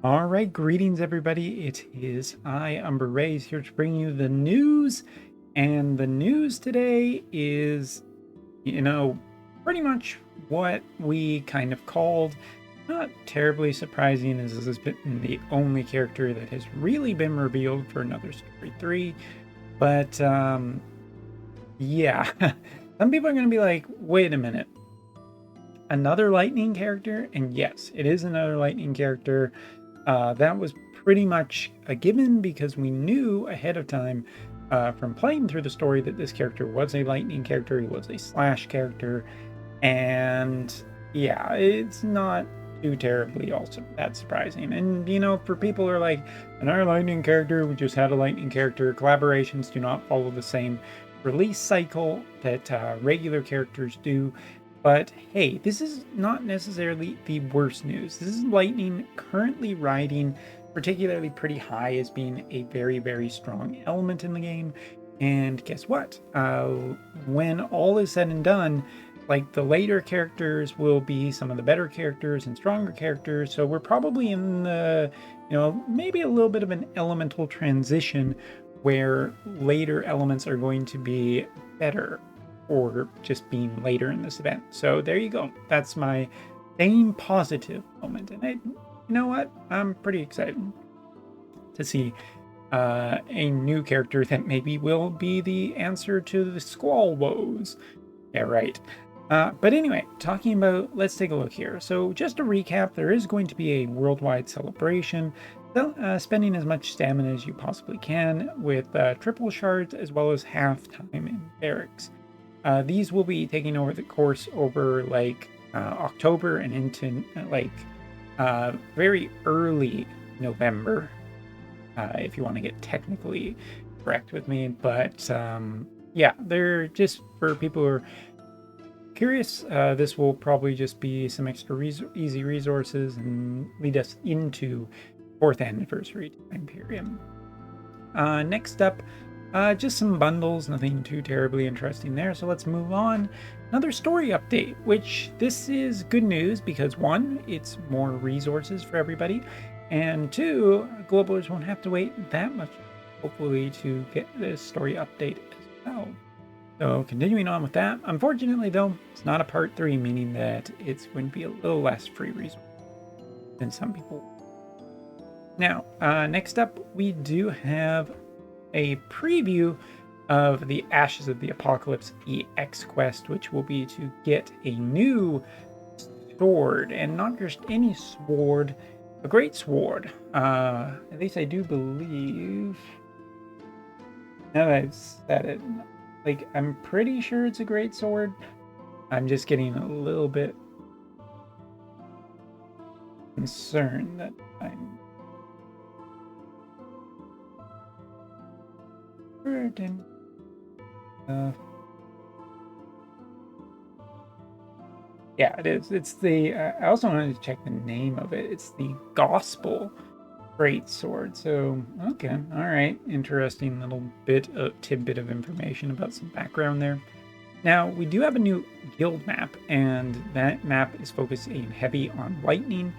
All right, greetings everybody. It is I, Umber Rays, here to bring you the news. And the news today is, pretty much what we kind of called. Not terribly surprising, as this has been the only character that has really been revealed for another Story 3. But, yeah, some people are going to be like, wait a minute. Another lightning character? And yes, it is another lightning character. That was pretty much a given because we knew ahead of time from playing through the story that this character was a lightning character. He was a slash character. And yeah, it's not too terribly also that surprising. And, for people who are like, another lightning character, we just had a lightning character. Collaborations do not follow the same release cycle that regular characters do. But hey, this is not necessarily the worst news. This is Lightning currently riding particularly pretty high as being a very, very strong element in the game. And guess what? When all is said and done, like the later characters will be some of the better characters and stronger characters. So we're probably in the, maybe a little bit of an elemental transition where later elements are going to be better or just being later in this event. So there you go. That's my same positive moment. And you know what? I'm pretty excited to see a new character that maybe will be the answer to the Squall woes. Yeah, right. But anyway, talking about, let's take a look here. So just to recap, there is going to be a worldwide celebration, spending as much stamina as you possibly can with triple shards as well as half time in barracks. These will be taking over the course over like October and into very early November, if you want to get technically correct with me. But yeah, they're just for people who are curious. This will probably just be some extra easy resources and lead us into 4th anniversary time period. Next up, just some bundles, nothing too terribly interesting there. So let's move on. Another story update, which this is good news because 1, it's more resources for everybody, and 2, globalers won't have to wait that much, hopefully, to get this story update as well. So continuing on with that, unfortunately though, it's not a part 3, meaning that it's going to be a little less free resource than some people. Now, next up, we do have a preview of the Ashes of the Apocalypse EX quest, which will be to get a new sword, and not just any sword, a great sword. At least I do believe, now that I've said it, like, I'm pretty sure it's a great sword. I'm just getting a little bit concerned that I'm yeah, it is. It's the I also wanted to check the name of it. It's the Gospel Great Sword. So okay, all right, interesting little tidbit of information about some background there. Now we do have a new guild map, and that map is focusing heavy on lightning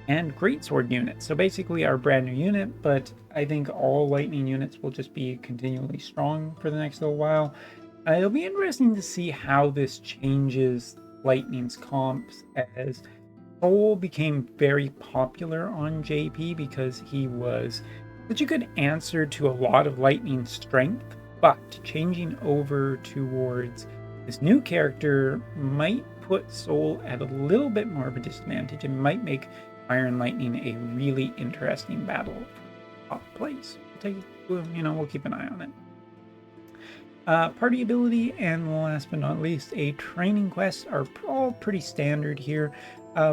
and greatsword units. So basically our brand new unit, but I think all lightning units will just be continually strong for the next little while. It'll be interesting to see how this changes lightning's comps, as Soul became very popular on JP because he was such a good answer to a lot of lightning strength, but changing over towards this new character might put Soul at a little bit more of a disadvantage and might make Iron Lightning a really interesting battle for top place. We'll keep an eye on it. Party ability, and last but not least, a training quest are all pretty standard here.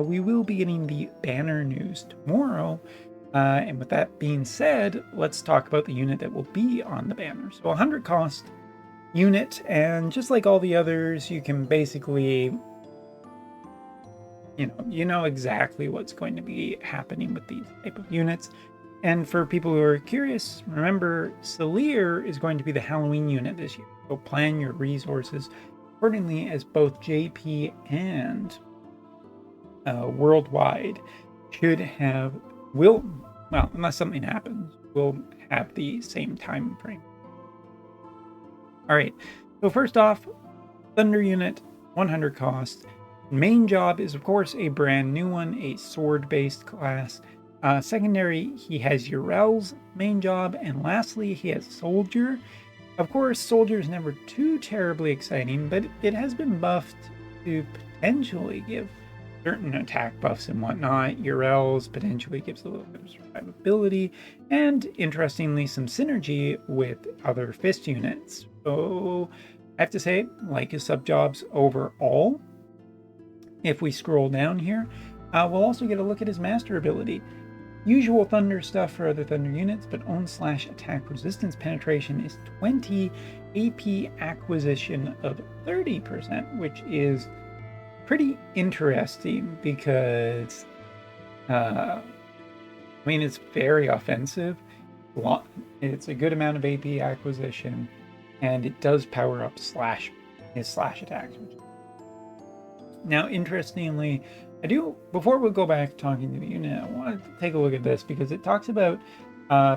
We will be getting the banner news tomorrow. And with that being said, let's talk about the unit that will be on the banner. So 100 cost unit, and just like all the others, you can basically you know exactly what's going to be happening with these type of units. And for people who are curious, remember, Selir is going to be the Halloween unit this year. So plan your resources accordingly, as both JP and Worldwide should have will, well, unless something happens, will have the same time frame. All right, so first off, Thunder Unit, 100 cost. Main job is, of course, a brand new one, a sword-based class. Secondary, he has Urel's main job. And lastly, he has Soldier. Of course, Soldier is never too terribly exciting, but it has been buffed to potentially give certain attack buffs and whatnot. Urel's potentially gives a little bit of survivability, and interestingly, some synergy with other fist units. So I have to say, like his sub-jobs overall. If we scroll down here, we'll also get a look at his master ability. Usual Thunder stuff for other Thunder units, but own/attack resistance penetration is 20, AP acquisition of 30%, which is pretty interesting because, I mean, it's very offensive. It's a good amount of AP acquisition, and it does power up his slash attacks. Now, interestingly, before we go back talking to the unit, I want to take a look at this because it talks about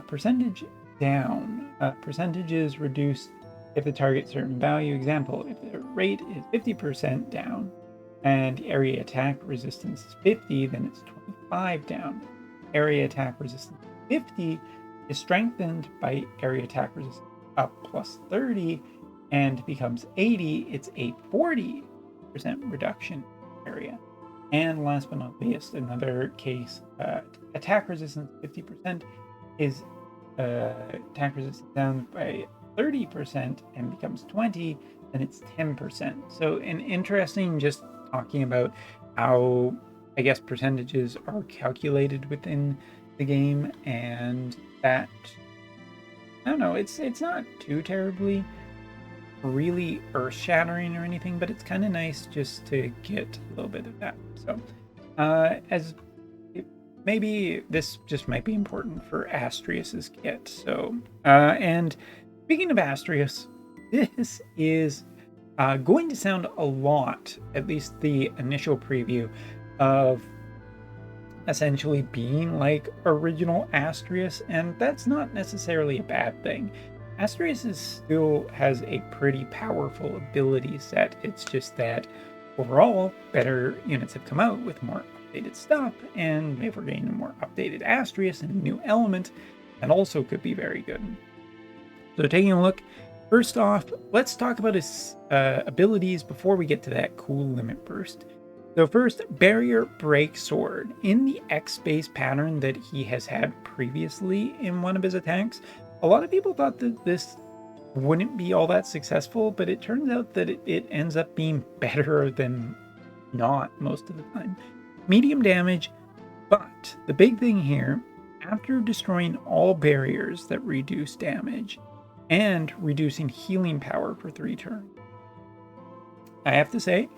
percentage down. Percentages reduced if the target certain value. Example, if the rate is 50% down and area attack resistance is 50, then it's 25 down. Area attack resistance 50 is strengthened by area attack resistance up plus 30 and becomes 80. It's a 40% reduction area. And last but not least, another case, attack resistance 50% is attack resistance down by 30% and becomes 20, and it's 10%. So an interesting, just talking about how, I guess, percentages are calculated within the game, and that, I don't know, it's not too terribly really earth-shattering or anything, but it's kind of nice just to get a little bit of that. So maybe this just might be important for Astrius's kit. So and speaking of Astrius, this is going to sound a lot, at least the initial preview, of essentially being like original Astrius, and that's not necessarily a bad thing. Astrius still has a pretty powerful ability set. It's just that overall, better units have come out with more updated stuff, and if we're getting a more updated Astrius and a new element, that also could be very good. So taking a look, first off, let's talk about his abilities before we get to that cool limit burst. So first, Barrier Break Sword. In the X-Space pattern that he has had previously in one of his attacks, a lot of people thought that this wouldn't be all that successful, but it turns out that it ends up being better than not most of the time. Medium damage, but the big thing here, after destroying all barriers that reduce damage and reducing healing power for 3 turns. I have to say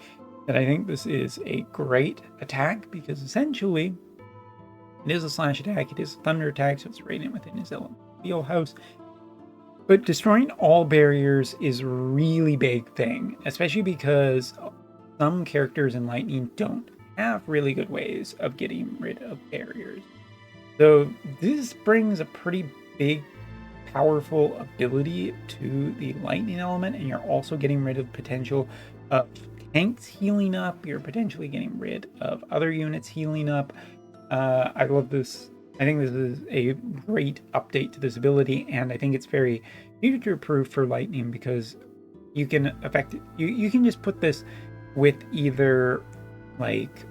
that I think this is a great attack because essentially it is a slash attack, it is a thunder attack, so it's right within his wheelhouse. But destroying all barriers is a really big thing, especially because some characters in Lightning don't have really good ways of getting rid of barriers. So this brings a pretty big, powerful ability to the Lightning element, and you're also getting rid of potential of tanks healing up. You're potentially getting rid of other units healing up. I love this. I think this is a great update to this ability, and I think it's very future-proof for Lightning because you can affect it. You can just put this with either like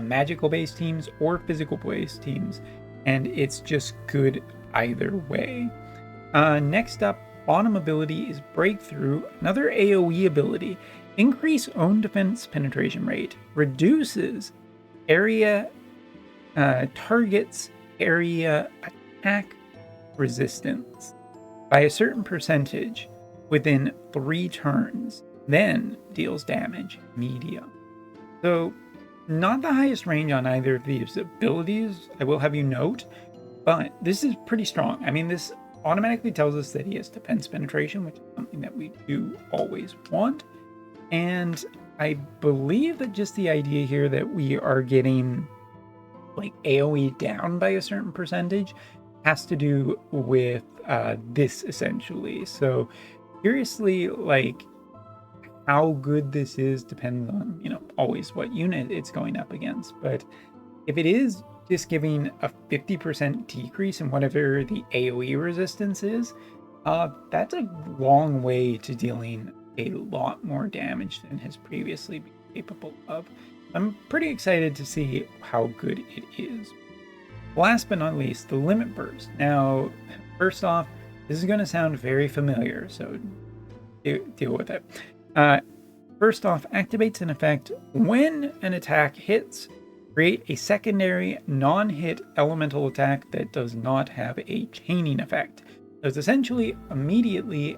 magical-based teams or physical-based teams, and it's just good either way. Next up, bottom ability is Breakthrough, another AoE ability. Increase own defense penetration rate, reduces area targets area attack resistance by a certain percentage within 3 turns, then deals damage medium. So not the highest range on either of these abilities, I will have you note, but this is pretty strong. I mean, this automatically tells us that he has defense penetration, which is something that we do always want. And I believe that just the idea here that we are getting like AoE down by a certain percentage has to do with this essentially. So curiously, like how good this is depends on, always what unit it's going up against. But if it is just giving a 50% decrease in whatever the AoE resistance is, that's a long way to dealing a lot more damage than has previously been capable of. I'm pretty excited to see how good it is. Last but not least, the limit burst. Now, first off, this is going to sound very familiar, so deal with it. First off, activates an effect when an attack hits. Create a secondary non-hit elemental attack that does not have a chaining effect. So it's essentially immediately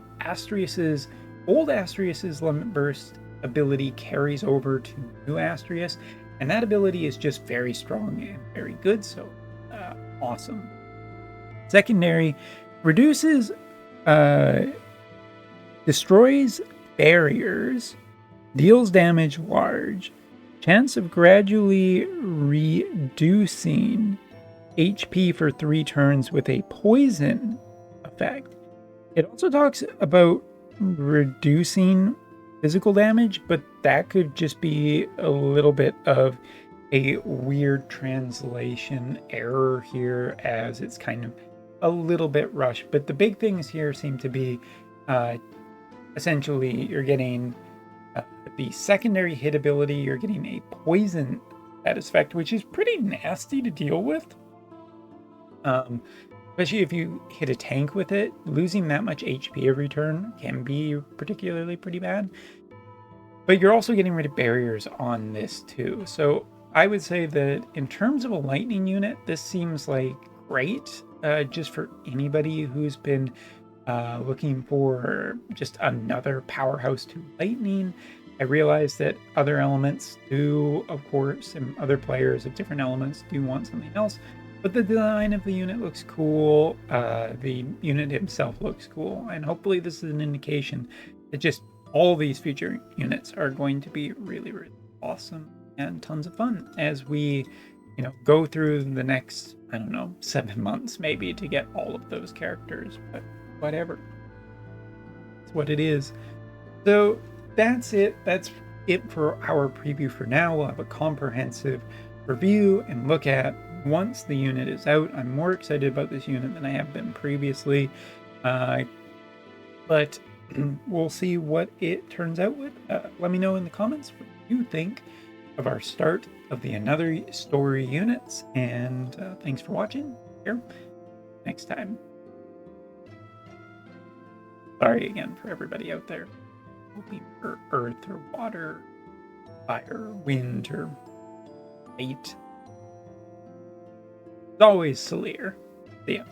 old Astrius's limit burst ability carries over to new Astrius, and that ability is just very strong and very good, so awesome. Secondary destroys barriers, deals damage large, chance of gradually reducing HP for 3 turns with a poison effect. It also talks about reducing physical damage, but that could just be a little bit of a weird translation error here, as it's kind of a little bit rushed. But the big things here seem to be essentially you're getting the secondary hit ability, you're getting a poison status effect, which is pretty nasty to deal with. Especially if you hit a tank with it, losing that much HP every turn can be particularly pretty bad. But you're also getting rid of barriers on this too. So I would say that in terms of a lightning unit, this seems like great just for anybody who's been looking for just another powerhouse to lightning. I realize that other elements do, of course, and other players of different elements do want something else, but the design of the unit looks cool. The unit himself looks cool, and hopefully this is an indication that just all these future units are going to be really, really awesome and tons of fun as we, go through the next, 7 months maybe to get all of those characters, but whatever. It's what it is. So that's it. That's it for our preview for now. We'll have a comprehensive review and look at once the unit is out. I'm more excited about this unit than I have been previously, but we'll see what it turns out with. Let me know in the comments what you think of our start of the Another Story units, and thanks for watching. Here next time. Sorry again for everybody out there hoping for earth or water, fire, wind, or light. It's always Salir. See ya.